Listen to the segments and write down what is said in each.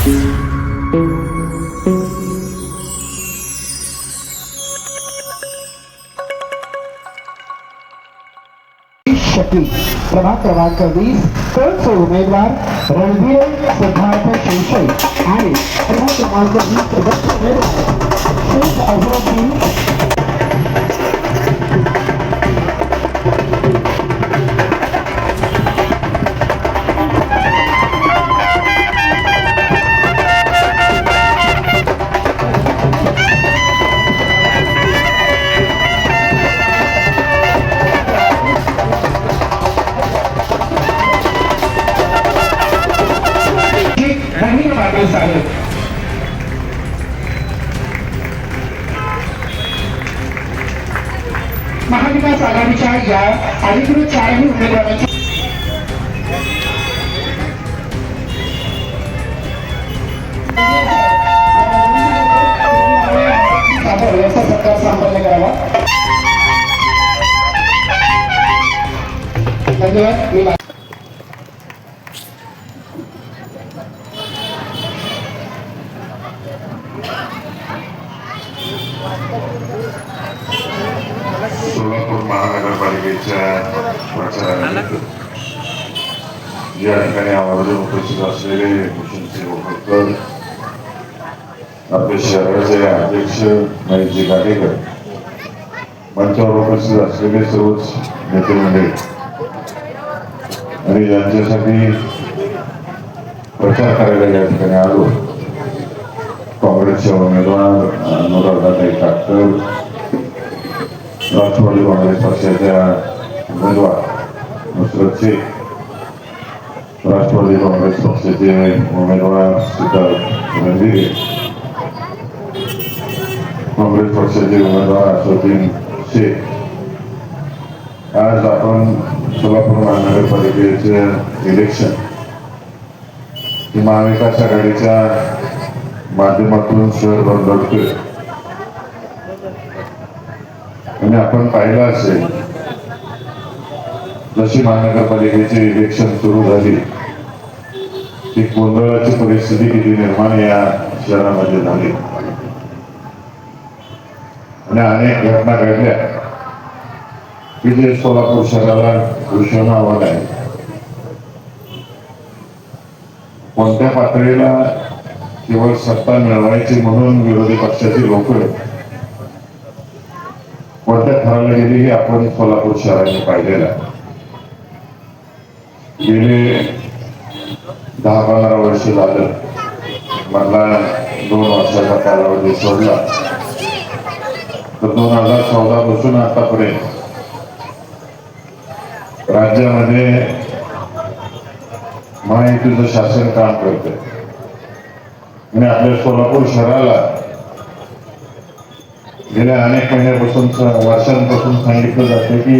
शकील प्रभाग क्रमांक 20 कळचे उमेदवार रणवीर सिद्धार्थ शिवशे आणि प्रभाग क्रमांक 20 उमेदवार शेख अजरुद्दीन महाविकास आघाडीच्या या अधिकृत चारही उमेदवारांची सरकार संपन्न करावा. धन्यवाद. सोलापूर महानगरपालिकेच्या प्रचारानिमित्त या ठिकाणी आवर्जून उपस्थित असलेले भूषणसिंह होळकर, आपले शहराचे अध्यक्ष महेशजी गाडेकर, मंचावर उपस्थित असलेले सर्वच नेते मंडळी आणि ज्यांच्यासाठी प्रचार करायला या ठिकाणी आलो, काँग्रेसचे उमेदवार अनुराधाताई काटकर, राष्ट्रवादी काँग्रेस पक्षाच्या उमेदवार नुसरत शेख, राष्ट्रवादी काँग्रेस पक्षाचे उमेदवार सिद्धार्थ रणदिवे, काँग्रेस पक्षाचे उमेदवार असदुद्दीन शेख. आज आपण सोलापूर महानगरपालिकेचे इलेक्शन ही महाविकास आघाडीच्या माध्यमातून शहरभर लढतोय आणि आपण पाहिलं असेल जशी महानगरपालिकेचे इलेक्शन सुरू झाली ती गोंधळाची परिस्थिती किती निर्माण या शहरामध्ये झाली आणि अनेक घटना घडल्या की जे सोलापूर शहराला घोषणावर आहे. कोणत्या पातळीला केवळ सत्ता मिळवायची म्हणून विरोधी पक्षाची लोक कोणत्या थराला गेली हे आपण सोलापूर शहराने पाहिलेलं आहे. गेले 10-15 वर्ष झालं, मला 2 वर्षाचा कालावधी सोडला तर 2014 पासून आतापर्यंत राज्यामध्ये महायुतीचं शासन काम करतंय आणि आपल्या सोलापूर शहराला गेल्या अनेक महिन्यापासून वर्षांपासून सांगितलं जाते की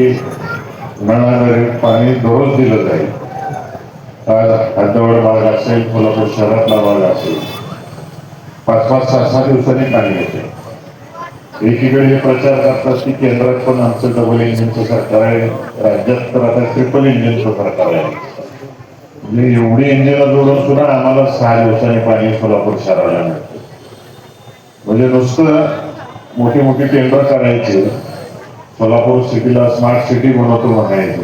नळाद्वारे पाणी दररोज दिलं जाईल. आज हद्दवड भाग असेल, सोलापूर शहरातला भाग असेल, 5-5, 6-6 दिवसांनी पाणी येते. एकीकडे हे प्रचार करतात की केंद्रात पण आमचं डबल इंजिनचं सरकार आहे, राज्यात तर आता ट्रिपल इंजिनचं सरकार आहे. म्हणजे एवढी इंजिन जोडून सुद्धा आम्हाला 6 दिवसांनी पाणी सोलापूर शहराला मिळतं. म्हणजे नुसतं मोठी मोठी टेंडर करायचे, सोलापूर सिटीला स्मार्ट सिटी बनवतो म्हणायचं,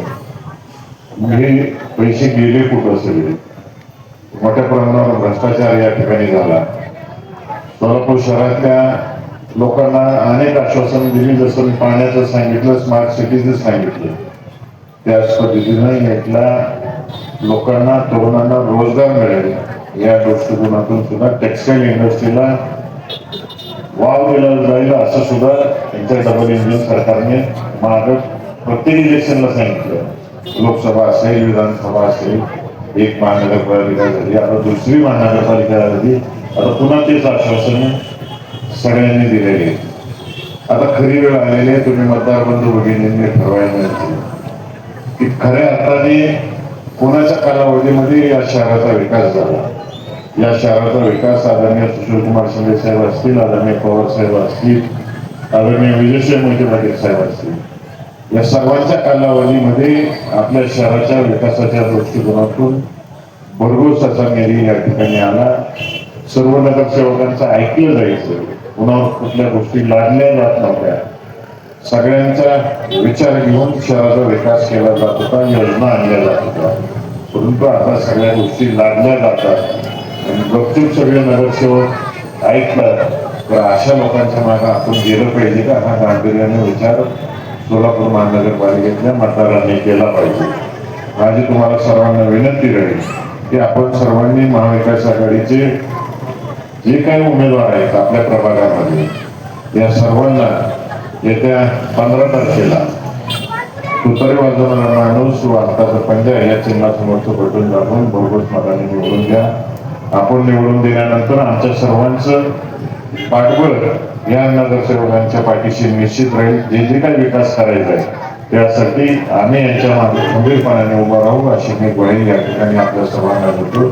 म्हणजे पैसे गेले कुठं सगळे. मोठ्या प्रमाणावर भ्रष्टाचार या ठिकाणी झाला. सोलापूर शहरातल्या लोकांना अनेक आश्वासन दिली, जसं मी पाण्याचं सांगितलं, स्मार्ट सिटीचं सांगितलं, त्याच पद्धतीनं इथल्या लोकांना, तरुणांना रोजगार मिळेल या दृष्टिकोनातून सुद्धा टेक्सटाईल इंडस्ट्रीला वाव दिला जाईल असं सुद्धा त्यांच्या डबल इंजिन सरकारने मागं प्रत्येक इलेक्शनला सांगितलं. लोकसभा असेल, विधानसभा असेल, एक महानगरपालिका झाली, आता दुसरी महानगरपालिका झाली, आता पुन्हा तेच आश्वासन सगळ्यांनी दिलेले. आता खरी वेळ आलेली आहे, तुम्ही मतदार बंधू भगिनींनी ठरवायला की खऱ्या अर्थाने कोणाच्या कालावधीमध्ये या शहराचा विकास झाला. या शहराचा विकास आदरणीय सुशीलकुमार शिंदे साहेब असतील, आदरणीय पवार साहेब असतील, आदरणीय विजयसिंह मोहिते पाटील साहेब असतील, या सर्वांच्या कालावधीमध्ये आपल्या शहराच्या विकासाच्या दृष्टिकोनातून भरघोस असा निधी या ठिकाणी आला सर्व नगरसेवकांचं ऐकलं जायचं, कुणावर कुठल्या गोष्टी लादल्या जात नव्हत्या, सगळ्यांचा विचार घेऊन शहराचा विकास केला जात होता, योजना आणल्या जात होत्या. परंतु आता सगळ्या गोष्टी लादल्या जातात आणि गपचूप सगळे नगरसेवक ऐकतात. तर अशा लोकांच्या मागे आपण गेलं पाहिजे का, हा गांभीर्याने विचार सोलापूर महानगरपालिकेतल्या मतदारांनी केला पाहिजे. माझी तुम्हाला सर्वांना विनंती राहील की आपण सर्वांनी महाविकास आघाडीचे जे काही उमेदवार आहेत आपल्या प्रभागामध्ये या सर्वांना येत्या 15 तारखेला तुतारी वाजवणारा माणूस वाजताचा पंजा या चिन्हासमोरचं बटन दाबून भरघोस मताने निवडून द्या. आपण निवडून दिल्यानंतर आमच्या सर्वांचं पाठबळ या नगरसेवकांच्या पाठीशी निश्चित राहील. जे जे काही विकास करायचा आहे त्यासाठी आम्ही यांच्या मागे खंबीरपणाने उभा राहू अशी मी ग्वाही या ठिकाणी आपल्या सर्वांना देतो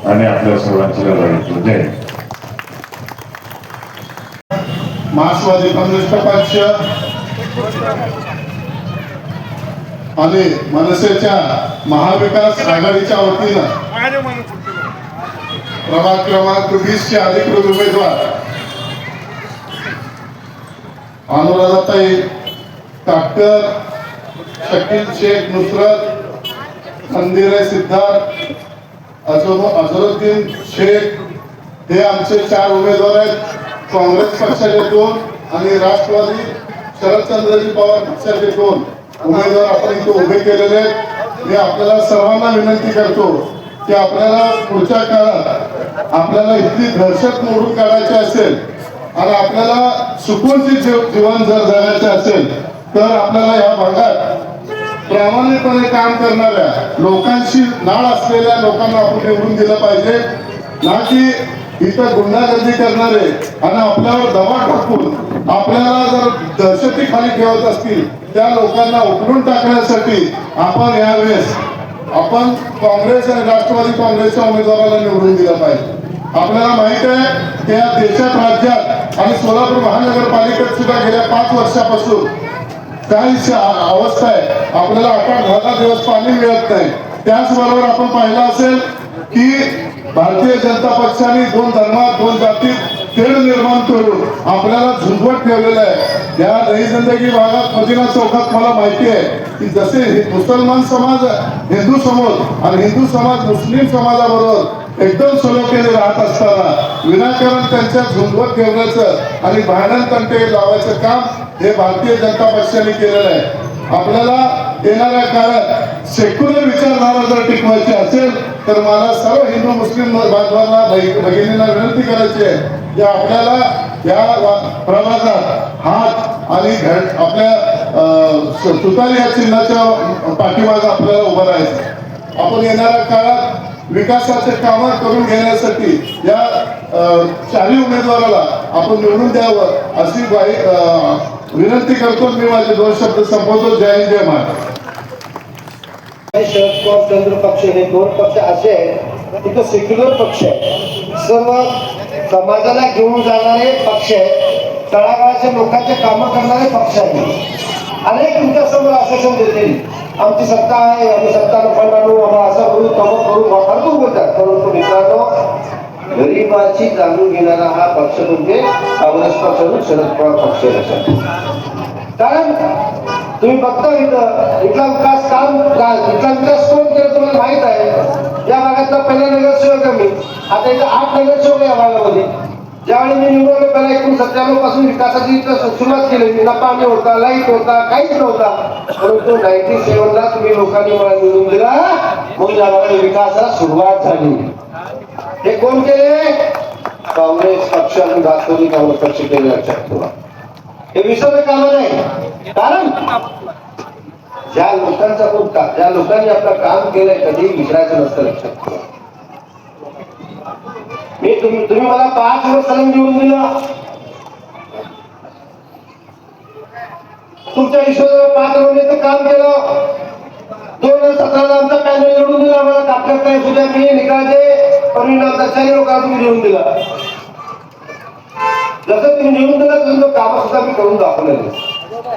आणि आपल्या सर्वांची लढाई जय. मार्क्सवादी कम्युनिस्ट पक्ष आणि मनसेच्या महाविकास आघाडीच्या वतीनं प्रभाग क्रमांक 20 चे अधिकृत उमेदवार अनुराधाताई काटकर, शकील शेख नुसरत, खंदिरे सिद्धार्थ, अझरुद्दीन शेख हे आमचे 4 उमेदवार आहेत. काँग्रेस पक्षाचे 2 आणि राष्ट्रवादी शरदचंद्रजी पवार पक्षाचे 2 उमेदवार आपण इथे उभे केलेले आहेत. मी आपल्याला सर्वांना विनंती करतो की आपल्याला पुढच्या काळात आपल्याला इथली दहशत मोडून काढायची असेल आणि आपल्याला सुकूनचे जीवन जर जगायचे असेल तर आपल्याला या भागात प्रामाणिकपणे काम करणाऱ्या लोकांशी नाळ असलेल्या लोकांना आपण निवडून दिलं पाहिजे, ना की इथं गुंडागर्दी करणारे आणि आपल्यावर दबाव टाकून आपल्याला जर दहशतीखाली ठेवत असतील त्या लोकांना उकळून टाकण्यासाठी आपण यावेळेस आपण काँग्रेस आणि राष्ट्रवादी काँग्रेसच्या उमेदवाराला निवडून दिलं पाहिजे. आपल्याला माहित आहे की या देशात, राज्यात आणि सोलापूर महानगरपालिकेत सुद्धा गेल्या 5 वर्षापासून काहीच अवस्था आहे. आपल्याला 8-10 दिवस पाणी मिळत नाही. त्याचबरोबर आपण पाहिलं असेल की भारतीय जनता पक्षाने 2 धर्मात 2 जातीत तेढ निर्माण करून आपल्याला झुंजवत ठेवलेलं आहे. या नई जिंदगी भागात मदिना चौकात मला माहिती आहे की जसे मुसलमान समाज हिंदू समोर आणि हिंदू समाज मुस्लिम समाजाबरोबर एकदम सलोख्याने राहत असताना विनाकारण त्यांच्या झुंजवत ठेवण्याचं आणि भांडण तंटे लावायचं काम हे भारतीय जनता पक्षाने केलेलं आहे. आपल्याला येणाऱ्या काळात सेक्युलर विचारधारा जर टिकवायची असेल तर मला सर्व हिंदू मुस्लिम बांधवांना भगिनींना विनंती करायची आहे की आपल्याला या प्रभागात हात आणि आपल्या तुतारी या चिन्हाच्या पाठीमागे आपल्याला उभं राहायचं. आपण येणाऱ्या काळात विकासाचे कामं करून घेण्यासाठी या 4 उमेदवाराला आपण निवडून द्यावं अशी विनंती करतो. मी माझे 2 शब्द संपवतो. जय हिंद, जय महाराष्ट्र. शरद पवार केंद्र पक्ष हे 2 पक्ष असे आहेत तिथं सेक्युलर पक्ष आहे, सर्व समाजाला घेऊन जाणारे पक्ष आहेत, तळागाळाच्या लोकांचे कामं करणारे पक्ष आहेत. अनेक तुमच्या समोर आश्वासन देतील आमची सत्ता आहे, आम्ही सत्ता नको आणू, आम्हाला असं करू तमं करू भरपूर बोलतात. परंतु मित्रांनो गरिबाची जाणून घेणारा हा पक्ष म्हणजे काँग्रेस पक्ष आणि शरद पवार पक्ष आहे. कारण तुम्ही बघता इथला विकास कोण केलं तुम्हाला माहित आहे. या भागातला पहिला नगरसेवक आहे मी. आता इथं 8 नगरसेवक या भागामध्ये. ज्यावेळी मी निवडलो त्याला 1997 पासून विकासाची इथं सुरुवात केली. ना पाणी होता, लाईट होता, काहीच नव्हता. परंतु 97 ला तुम्ही लोकांनी मला निवडून दिला, मग या भागात विकासाला सुरुवात झाली. हे कोण केले? काँग्रेस पक्ष आणि राष्ट्रवादी काँग्रेस पक्ष केले. लक्षात ठेवा, हे विसरलं कामं नाही. कारण ज्या लोकांनी आपलं काम केलंय कधी विसरायचं नसतं. लक्षात ठेवा, तुम्ही मला 5 वर्ष सलग निवडून दिलं. तुमच्या विश्वासावर 5 वर्षाचं काम केलं. 2017 आमचा पॅनल निवडून दिला. आम्हाला कापण्यात नाही सुद्धा मी निकालचे परिणाम दर्शनी लोकांना तुम्ही निवडून दिला. जसं तुम्ही निवडून दिला तसं काम सुद्धा मी करून दाखवलेलं.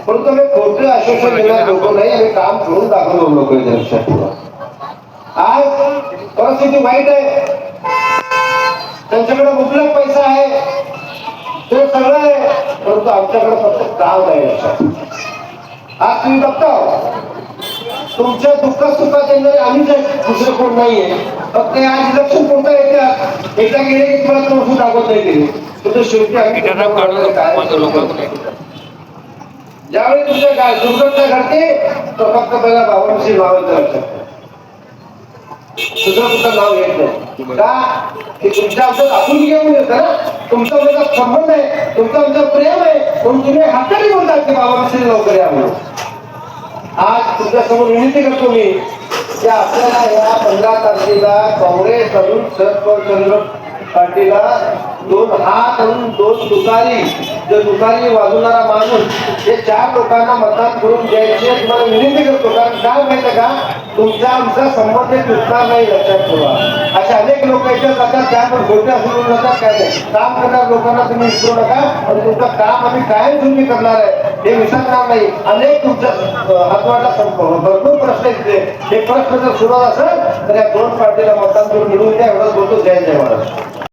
परंतु आम्ही खोटे आश्वासन देणार लोक नाही, आम्ही काम करून दाखवलं लोक. लक्षात ठेवा, आज परिस्थिती वाईट आहे. त्यांच्याकडे मुबलक पैसा आहे, ते सगळं आहे, परंतु आमच्याकडे फक्त काम आहे. आज तुम्ही बघता तुमच्या दुःखात सुखात येणारे आम्हीच आहे, दुसरं कोण नाहीये. फक्त आज इलेक्शन पुरता येतात, एकदा गेले की तुम्हाला तोडून दाखवत नाही गेले तुझं शेवटी आम्ही ज्यावेळी तुमच्या काय दुर्घटना घडते तर फक्त पहिला बाबांशी नावाचं लक्षात दुसरं कुठं नाव येत नाही का की तुमच्या आमच्यात आपुलकी घेऊन येतं ना, तुमचा माझा संबंध आहे, तुमचं आमचं प्रेम आहे, म्हणून तुम्ही हाताने बोलतात की बाबांशी लवकर या म्हणून. आज तुमच्या समोर विनंती करतो मी की आपल्याला या 15 तारखेला काँग्रेस अजून शरद पार्टीला 2 हात आणि 2 तुतारी, जो तुतारी वाजवणारा माणूस हे 4 लोकांना मतदान करून द्यायचे तुम्हाला विनंती करतो. कारण काय माहिती का तुमचा आमचा संबंध तुटणार नाही, लक्षात ठेवा. अशा अनेक लोक याच्यात जातात त्यावर गोट्या सोडून जातात, काय नाही काम करणाऱ्या लोकांना तुम्ही विसरू नका आणि तुमचं काम आम्ही कायमस्वरूपी करणार आहे हे विसरणार नाही. अनेक तुमच्या हातवाटा भरपूर प्रश्न आहेत, हे प्रश्न जर सुरू असेल तर या 2 पार्टीला मतदान करून निवडून द्या, एवढंच बोलतो. जय जय महाराज.